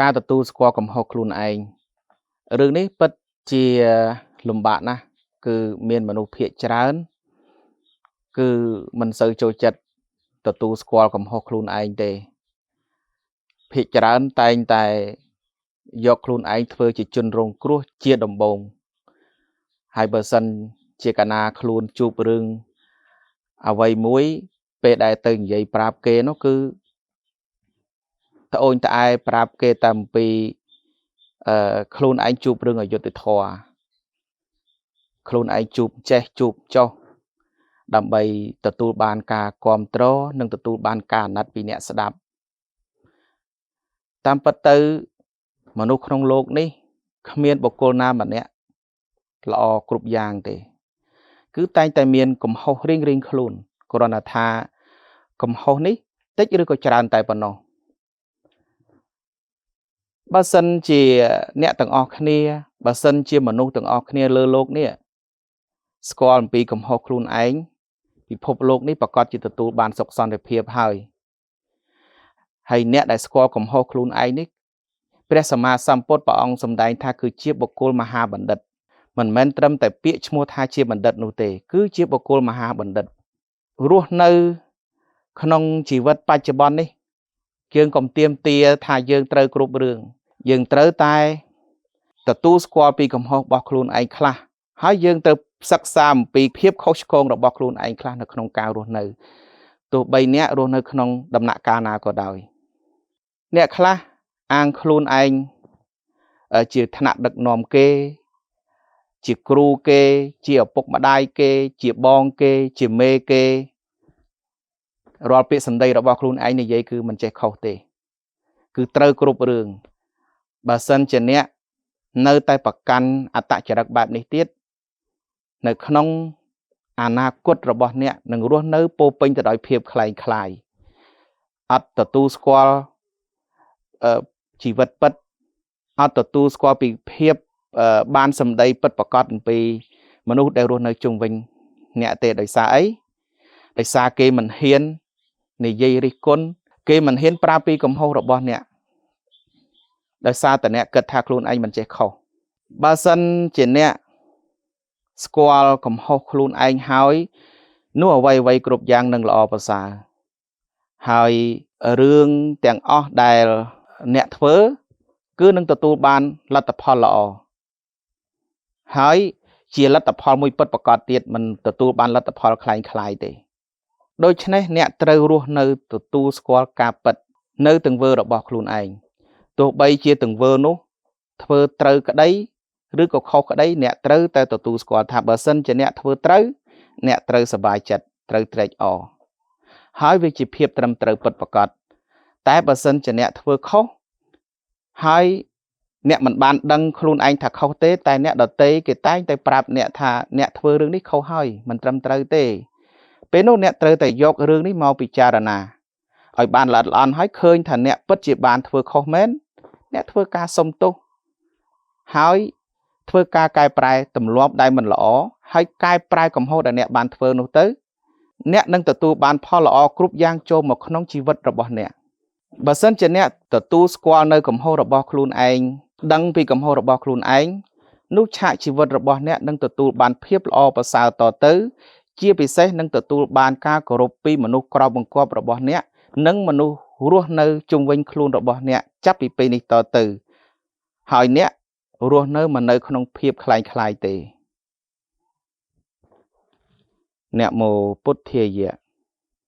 ការទទួលស្គាល់កំហុសខ្លួនឯងរឿងនេះពិតជាលំបាកណាស់គឺមានមនុស្សភាគច្រើនគឺមិនសូវចូលចិត្តទទួលស្គាល់កំហុសខ្លួនឯងទេភាគច្រើនតែងតែយកខ្លួនឯងធ្វើជាជនរងគ្រោះជាដំបូងហើយបើសិនជាកាលណាខ្លួនជួបរឿងអ្វីមួយពេលដែលទៅនិយាយប្រាប់គេនោះគឺត្អូញត្អែប្រាប់គេតែអំពីខ្លួនឯងជួបរឿងអយុត្តិធម៌ខ្លួនឯងជួបចេះជួបចោះដើម្បីទទួលបានការគាំទ្រនិងទទួលបានការអាណិតពីអ្នកស្ដាប់តាមពិតទៅមនុស្សក្នុងโลกនេះគ្មានបុគ្គលណាម្នាក់ល្អគ្រប់យ៉ាងទេគឺតែងតែមានកំហុសរៀងៗខ្លួនគ្រាន់តែថាកំហុសនេះតិចឬក៏ច្រើនតែប៉ុណ្ណោះបើសិនជាអ្នកទាំងអស់គ្នាបើសិនជាមនុស្សទាំងអស់គ្នាលើโลกនេះស្គាល់អំពីកំហុសខ្លួនឯងពិភពលោកនេះប្រកាសជាទទួលបានសុខសន្តិភាពហើយអ្នកដែលស្គាល់កំហុសខ្លួនឯងនេះព្រះសម្មាសម្ពុទ្ធព្រះអង្គសម្ដែងថាគឺជាបុគ្គលមហាបណ្ឌិតមិនមែនត្រឹមតែពាក្យឈ្មោះថាជាបណ្ឌិតនោះទេគឺជាបុគ្គលមហាបណ្ឌិតរស់នៅក្នុងជីវិតបច្ចុប្បន្ននេះយើងកុំទាមទារថាយើងត្រូវគ្រប់រឿងយើងត្រូវតែទទួលស្គាល់ពីកំហុសរបស់ខ្លួនឯងខ្លះហើយយើងត្រូវសិក្សាអំពីភាពខុសឆ្គងរបស់ខ្លួនឯងខ្លះនៅក្នុងការរស់នៅទោះបីអ្នករស់នៅក្នុងដំណាក់កាលណាក៏ដោយអ្នកខ្លះអាងខ្លួនឯងជាថ្នាក់ដឹកនាំគេជាគ្រូគេជាឪពុកម្ដាយគេជាបងគេជាមេគេរាល់ពាក្យសម្ដីរបស់ខ្លួនឯងនិយាយគឺមិនចេះខុសទេគឺត្រូវគ្រប់រឿងបើសិនជាអ្នកនៅតែប្រកាន់អត្តចរិតបែបនេះទៀតនៅក្នុងអនាគតរបស់អ្នកនឹងរស់នៅពោពេញទៅដោយភាពខ្លែងខ្លាយអត់ទទួលស្គាល់ជីវិតពិតអត់ទទួលស្គាល់ពីភាពបានសម្ដីពិតប្រាកដអំពីមនុស្សដែលរស់នៅជុំវិញអ្នកទេដោយសារអីដោយសារគេមិនហ៊ាននិយាយរិះគន់គេមិនហ៊ានប្រាប់ពីកំហុសរបស់អ្នកដោយសារតែអ្នកគិតថាខ្លួនឯងមិនចេះខុសបើសិនជាអ្នកស្គាល់កំហុសខ្លួនឯងហើយនោះអ្វីៗគ្រប់យ៉ាងនឹងល្អប្រសើរហើយរឿងទាំងអស់ដែលអ្នកធ្វើគឺនឹងទទួលបានលទ្ធផលល្អហើយជាលទ្ធផលមួយពិតប្រាកដទៀតមិនទទួលបានលទ្ធផលคล้ายៗទេដូច្នេះអ្នកត្រូវរស់នៅទទួលស្គាល់ការពិតនៅទង្វើរបស់ខ្លួនឯងទោះបីជាទង្វើនោះធ្វើត្រូវក្តីឬក៏ខុសក្តីអ្នកត្រូវតែទទួលស្គាល់ថាបើសិនជាអ្នកធ្វើត្រូវអ្នកត្រូវសប្បាយចិត្តត្រូវត្រេកអរហើយវាជាភាពត្រឹមត្រូវពិតប្រាកដតែបើសិនជាអ្នកធ្វើខុសហើយអ្នកមិនបានដឹងខ្លួនឯងថាខុសទេតែអ្នកដទៃគេតែងតែប្រាប់អ្នកថាអ្នកធ្វើរឿងនេះខុសហើយមិនត្រឹមត្រូវទេពេលនោះអ្នកត្រូវតែយករឿងនេះមកពិចារណាឲ្យបានល្អិតល្អន់ហើយឃើញថាអ្នកពិតជាបានធ្វើខុសមែនអ្នកធ្វើការសុំទោសហើយធ្វើការកែប្រែទម្លាប់ដែលមិនល្អហើយកែប្រែកំហុសដែលអ្នកបានធ្វើនោះទៅអ្នកនឹងទទួលបានផលល្អគ្រប់យ៉ាងចូលមកក្នុងជីវិតរបស់អ្នកបើសិនជាអ្នកទទួលស្គាល់នៅកំហុសរបស់ខ្លួនឯងដឹងពីកំហុសរបស់ខ្លួនឯងនោះឆាកជីវិតរបស់អ្នកនឹងទទួលបានភាពល្អប្រសើរតទៅជាពិសេសនឹងទទួលបានការគោរពពីមនុស្សក្រៅបង្គាប់របស់អ្នកនិងមនុស្សរស់នៅជុំវិញខ្លួនរបស់អ្នកចាប់ពីពេលនេះតទៅហើយអ្នករស់នៅមិននៅក្នុងភាពคล้ายៗទេนะโมพุทธัยยะ